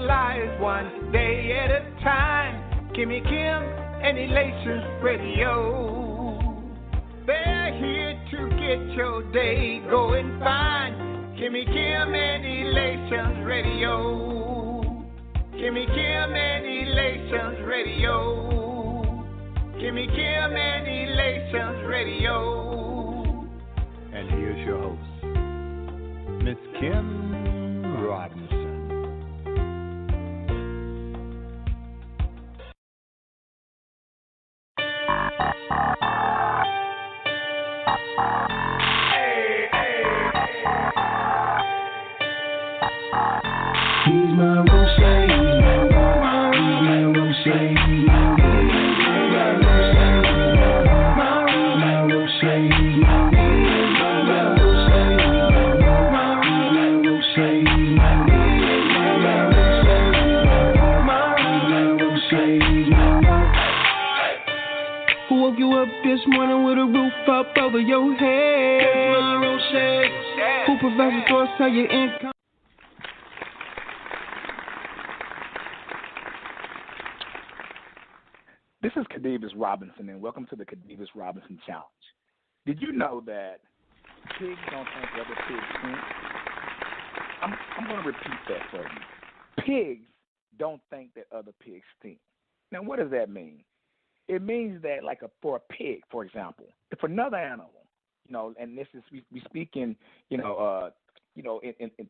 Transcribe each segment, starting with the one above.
lives one day at a time. Kimmy Kim and Elations Radio. They're here to get your day going fine. Kimmy Kim and Elations Radio. Kimmy Kim and Elations Radio. Kimmy Kim and Elations Radio. And here's your host, Miss Kim Robinson. He's my rose, my rose, Who woke you up this morning with a roof up over your head? My rose, who provides the source of your income? This is Khadevis Robinson, and welcome to the Khadevis Robinson Challenge. Did you know that pigs don't think other pigs stink? I'm going to repeat that for you. Pigs don't think that other pigs stink. Now, what does that mean? It means that, like for a pig, for example, if another animal, and this is we speak in, in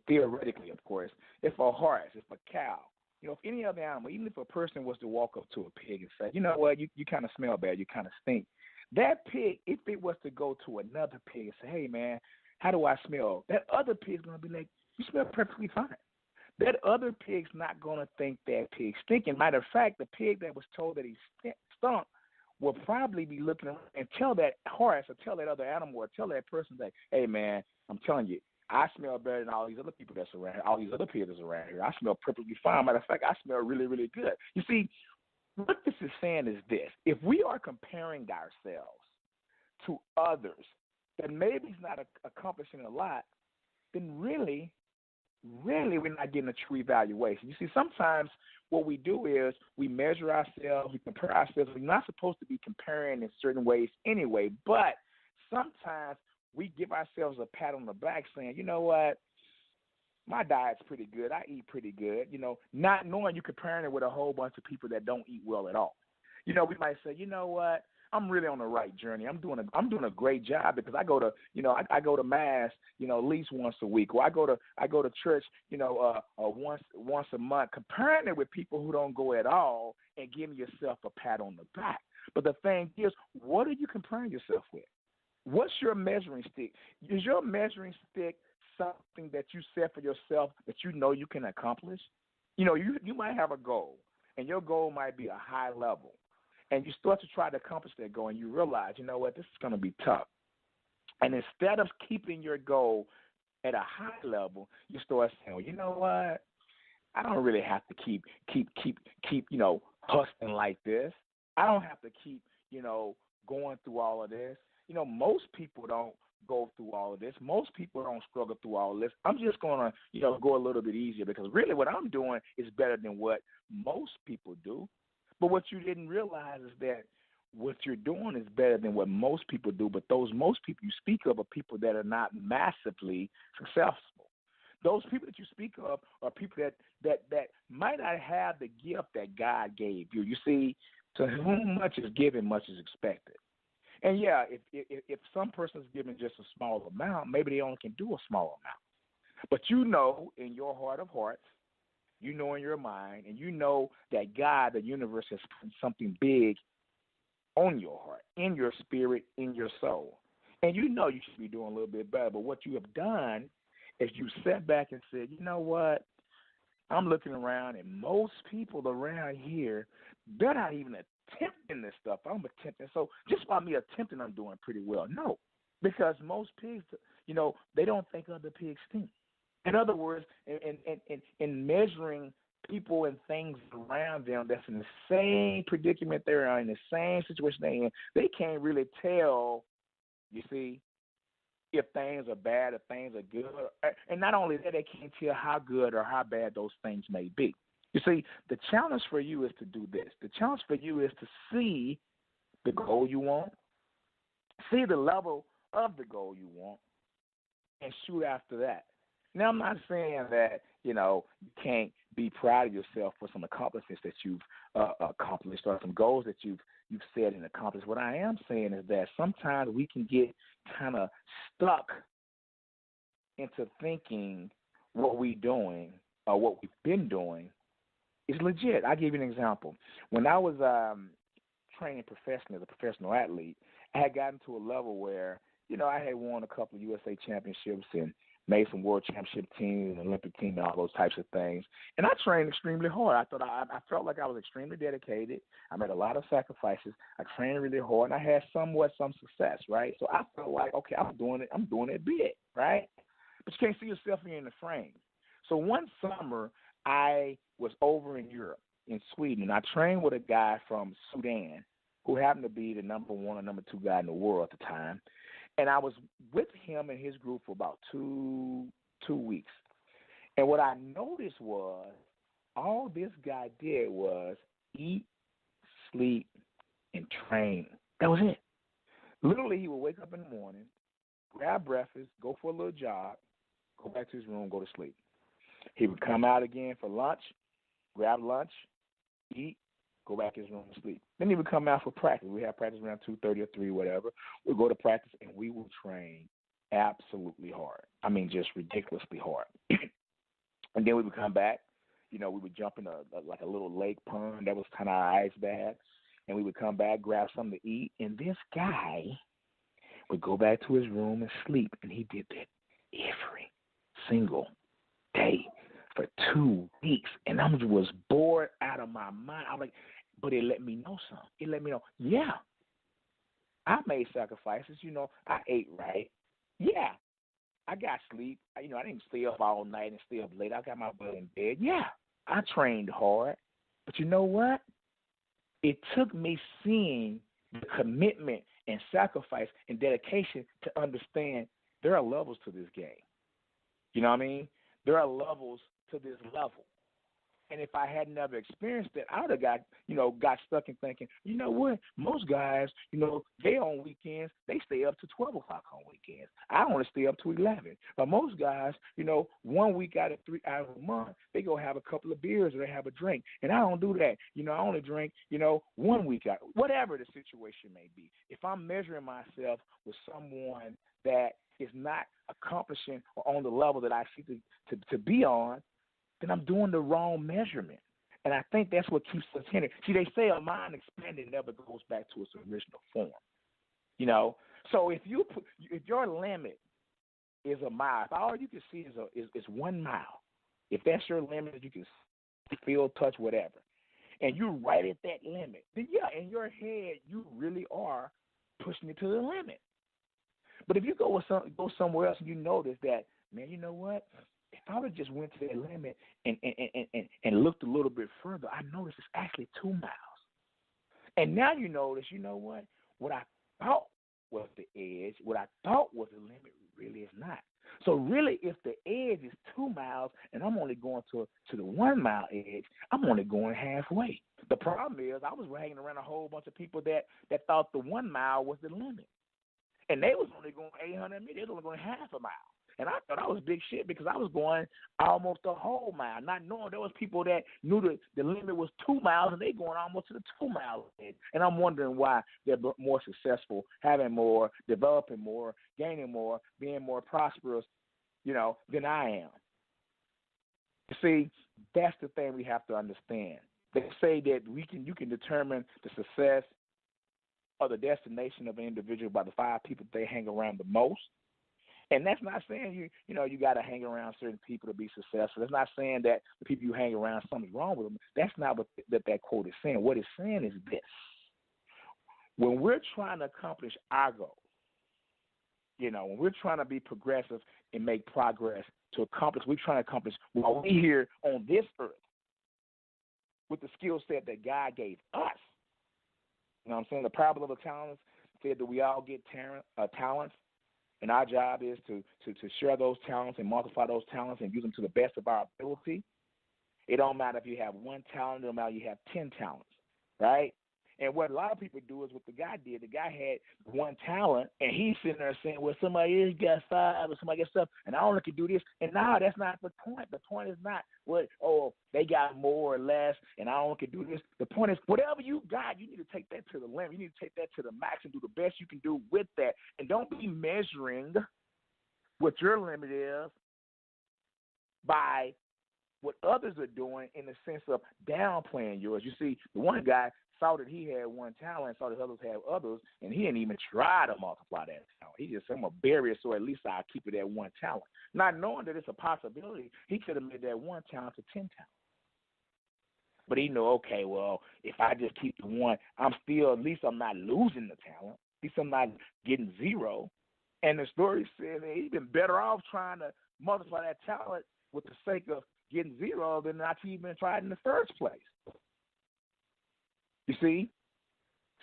theoretically, of course, if a horse, if a cow. If any other animal, even if a person was to walk up to a pig and say, you know what, you kind of smell bad, you kind of stink. That pig, if it was to go to another pig and say, hey, man, how do I smell? That other pig's going to be like, you smell perfectly fine. That other pig's not going to think that pig's stinking. Matter of fact, the pig that was told that he stunk will probably be looking around and tell that horse or tell that other animal or tell that person that, hey, man, I'm telling you, I smell better than all these other people that's around here, all these other pigs that's around here. I smell perfectly fine. Matter of fact, I smell really, really good. You see, what this is saying is this. If we are comparing ourselves to others that maybe is not accomplishing a lot, then really we're not getting a true evaluation. You see, sometimes what we do is we measure ourselves, we compare ourselves. We're not supposed to be comparing in certain ways anyway, but sometimes we give ourselves a pat on the back saying, you know what, my diet's pretty good. I eat pretty good, not knowing you're comparing it with a whole bunch of people that don't eat well at all. We might say, you know what, I'm really on the right journey. I'm doing a great job because I go to, I go to mass, at least once a week, or I go to church, once a month, comparing it with people who don't go at all and giving yourself a pat on the back. But the thing is, what are you comparing yourself with? What's your measuring stick? Is your measuring stick something that you set for yourself that you know you can accomplish? You might have a goal, and your goal might be a high level, and you start to try to accomplish that goal, and you realize, you know what, this is going to be tough. And instead of keeping your goal at a high level, you start saying, well, you know what, I don't really have to keep hustling like this. I don't have to keep, going through all of this. Most people don't go through all of this. Most people don't struggle through all of this. I'm just going to, go a little bit easier because really what I'm doing is better than what most people do. But what you didn't realize is that what you're doing is better than what most people do, but those most people you speak of are people that are not massively successful. Those people that you speak of are people that might not have the gift that God gave you. You see, to whom much is given, much is expected. And yeah, if some person is given just a small amount, maybe they only can do a small amount. But in your heart of hearts, in your mind, and that God, the universe, has put something big on your heart, in your spirit, in your soul. And you should be doing a little bit better. But what you have done is you sat back and said, you know what? I'm looking around, and most people around here, they're not even attempting this stuff. I'm attempting. So just by me attempting, I'm doing pretty well. No, because most pigs, they don't think other pigs stink. In other words, in measuring people and things around them that's in the same predicament they're in, the same situation they're in, they can't really tell, you see, if things are bad or things are good. And not only that, they can't tell how good or how bad those things may be. You see, the challenge for you is to do this. The challenge for you is to see the goal you want, see the level of the goal you want, and shoot after that. Now, I'm not saying that, you can't be proud of yourself for some accomplishments that you've accomplished or some goals that you've set and accomplished. What I am saying is that sometimes we can get kind of stuck into thinking what we're doing or what we've been doing is legit. I'll give you an example. When I was training professionally as a professional athlete, I had gotten to a level where, I had won a couple of USA championships and made some world championship teams and Olympic team and all those types of things. And I trained extremely hard. I felt like I was extremely dedicated. I made a lot of sacrifices. I trained really hard, and I had some success, right? So I felt like, okay, I'm doing it big, right? But you can't see yourself in the frame. So one summer, I was over in Europe, in Sweden, and I trained with a guy from Sudan who happened to be the number one or number two guy in the world at the time. And I was with him and his group for about two weeks. And what I noticed was all this guy did was eat, sleep, and train. That was it. Literally, he would wake up in the morning, grab breakfast, go for a little jog, go back to his room, go to sleep. He would come out again for lunch, grab lunch, eat, go back to his room and sleep. Then he would come out for practice. We had practice around 2:30 or 3, whatever. We'd go to practice, and we would train absolutely hard. I mean, just ridiculously hard. And then we would come back. We would jump in a little lake pond. That was kind of our ice bath. And we would come back, grab something to eat. And this guy would go back to his room and sleep. And he did that every single day for 2 weeks, and I was bored out of my mind. I was like, but it let me know something. It let me know, yeah, I made sacrifices. I ate right. Yeah, I got sleep. I didn't stay up all night and stay up late. I got my butt in bed. Yeah, I trained hard. But you know what? It took me seeing the commitment and sacrifice and dedication to understand there are levels to this game. You know what I mean? There are levels to this level. And if I had never experienced it, I would have got stuck in thinking, you know what, most guys, they on weekends, they stay up to 12 o'clock on weekends. I only stay up to 11. But most guys, 1 week out of a month, they go have a couple of beers or they have a drink. And I don't do that. I only drink, 1 week out, whatever the situation may be. If I'm measuring myself with someone that is not accomplishing or on the level that I seek to be on, then I'm doing the wrong measurement. And I think that's what keeps us hindered. See, they say a mind expanded never goes back to its original form. So if your limit is a mile, if all you can see is 1 mile, if that's your limit, you can feel, touch, whatever, and you're right at that limit, then yeah, in your head you really are pushing it to the limit. But if you go somewhere else and you notice that, man, you know what? If I would have just went to that limit and looked a little bit further, I noticed it's actually 2 miles. And now you notice, you know what? What I thought was the edge, what I thought was the limit really is not. So really, if the edge is 2 miles and I'm only going to the 1 mile edge, I'm only going halfway. The problem is I was hanging around a whole bunch of people that thought the 1 mile was the limit. And they was only going 800 meters. They was only going half a mile. And I thought I was big shit because I was going almost a whole mile, not knowing there was people that knew the limit was 2 miles and they going almost to the 2 mile edge. And I'm wondering why they're more successful, having more, developing more, gaining more, being more prosperous, than I am. You see, that's the thing we have to understand. They say that you can determine the success or the destination of an individual by the 5 people they hang around the most. And that's not saying you got to hang around certain people to be successful. That's not saying that the people you hang around, something's wrong with them. That's not what that quote is saying. What it's saying is this. When we're trying to accomplish our goals, when we're trying to be progressive and make progress to accomplish, we're trying to accomplish while we're here on this earth with the skill set that God gave us. You know what I'm saying? The parable of the talents said that we all get talents. And our job is to share those talents and multiply those talents and use them to the best of our ability. It don't matter if you have one talent, it don't matter if you have 10 talents, right? And what a lot of people do is what the guy did. The guy had one talent, and he's sitting there saying, well, somebody else got 5 or somebody got stuff, and I only can do this. And no, that's not the point. The point is not, they got more or less, and I only can do this. The point is, whatever you got, you need to take that to the limit. You need to take that to the max and do the best you can do with that. And don't be measuring what your limit is by what others are doing in the sense of downplaying yours. You see, the one guy saw that he had one talent, saw that others had others, and he didn't even try to multiply that talent. He just said, I'm going to bury it, so at least I'll keep it at one talent. Not knowing that it's a possibility, he could have made that one talent to 10 talents. But he knew, okay, well, if I just keep the one, I'm still, at least I'm not losing the talent. At least I'm not getting 0. And the story said that he'd been better off trying to multiply that talent with the sake of getting 0 than not even tried in the first place. You see?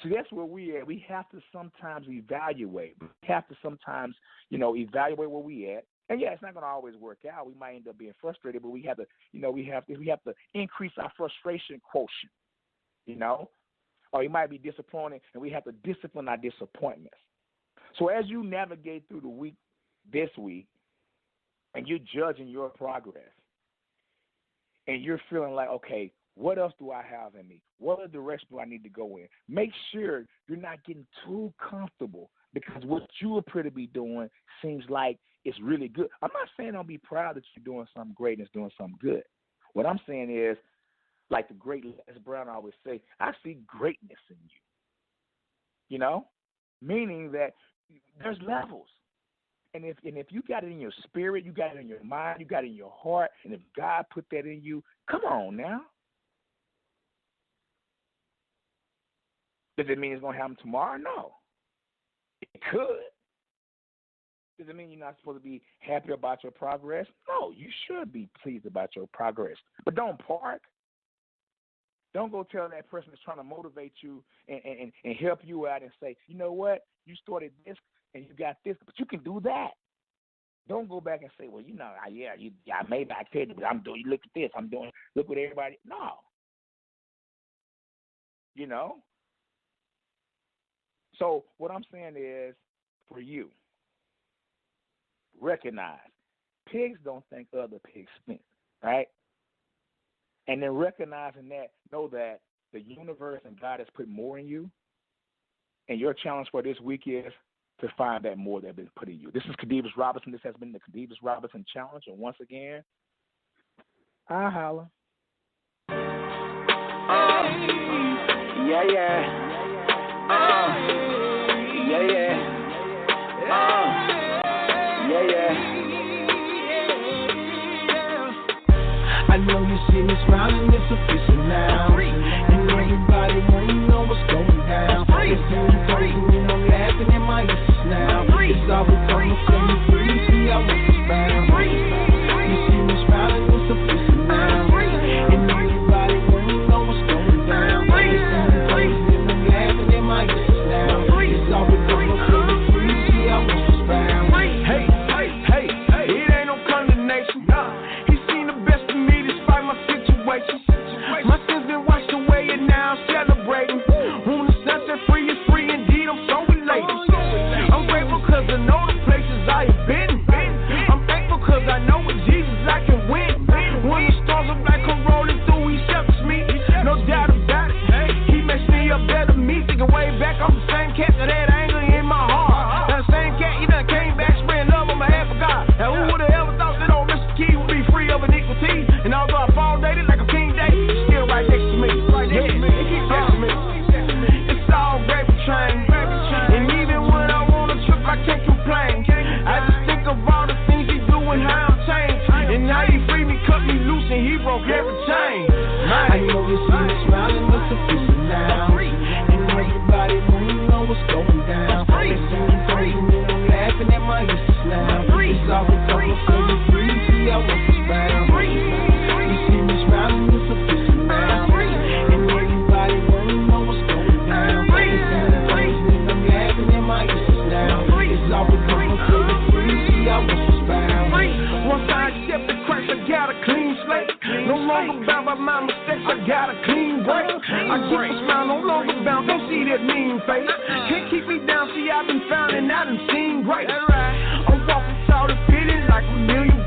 So that's where we at. We have to sometimes evaluate. We have to sometimes, evaluate where we at. And yeah, it's not going to always work out. We might end up being frustrated, but we have to, we have to increase our frustration quotient. Or you might be disappointed, and we have to discipline our disappointments. So as you navigate through the week, this week, and you're judging your progress, and you're feeling like, okay, what else do I have in me? What other direction do I need to go in? Make sure you're not getting too comfortable, because what you appear to be doing seems like it's really good. I'm not saying don't be proud that you're doing something great and it's doing something good. What I'm saying is, like the great Les Brown always say, I see greatness in you. Meaning that there's levels. And if you got it in your spirit, you got it in your mind, you got it in your heart, and if God put that in you, come on now. Does it mean it's going to happen tomorrow? No. It could. Does it mean you're not supposed to be happy about your progress? No, you should be pleased about your progress. But don't park. Don't go tell that person that's trying to motivate you and help you out and say, you know what, you started this and you got this, but you can do that. Don't go back and say, well, maybe I could, but I'm doing, look at this, look what everybody, no. So what I'm saying is, for you, recognize pigs don't think other pigs stink, right? And then recognizing that, know that the universe and God has put more in you, and your challenge for this week is to find that more that has been put in you. This is Khadevis Robinson. This has been the Khadevis Robinson Challenge, and once again, I holla. I know you see me smiling, it's official now. And everybody wanna know what's going down. It's doing crazy and I'm laughing at my issues now. It's all becoming from the free, see I want to smile. You see me smiling, it's official now. And everybody wanna know what's going down. It's doing crazy and I'm laughing at my issues now. It's all becoming from the free, see I want to smile. Hey, it ain't no condemnation. He's seen the best of me despite my situation. My sins been washed away and now I'm celebrating. When the sunset free is free indeed, I'm so elated. I'm grateful cause I know the places I have been. I'm thankful cause I know with Jesus I can win. When the storms of life come rolling through, he shelters me. No doubt about it. He makes me a better me. Thinking way back, I'm the same cat that had anger in my heart. That same cat, he done came back spreading love on my head for God. Now who would have ever thought that old Mr. Key would be free of iniquity? And although I fall dated like a king day, he's still right next to me. He keeps next to me. It's all gravy train. And even when I want to trip, I can't complain. I just think of all the things he do and how I'm changed. And how he freed me, cut me loose, and he broke every chain. I know you see me smiling, it's official now. And everybody wanna know what's going down. It's doing crazy and I'm laughing at my issues now. It's all becoming from the free, see I want to smile. You see me smiling, it's official now. And everybody wanna know what's going down. It's doing crazy and I'm laughing at my issues now. It's all becoming from the free, see I want to smile. Once I accepted Christ, I got a clean slate. No longer about my mistakes, I got a clean break. I keep a smile, no longer bound, don't see that mean face. Can't keep me down, see I've been found and I done seen grace. I'm walking tall the pity like a million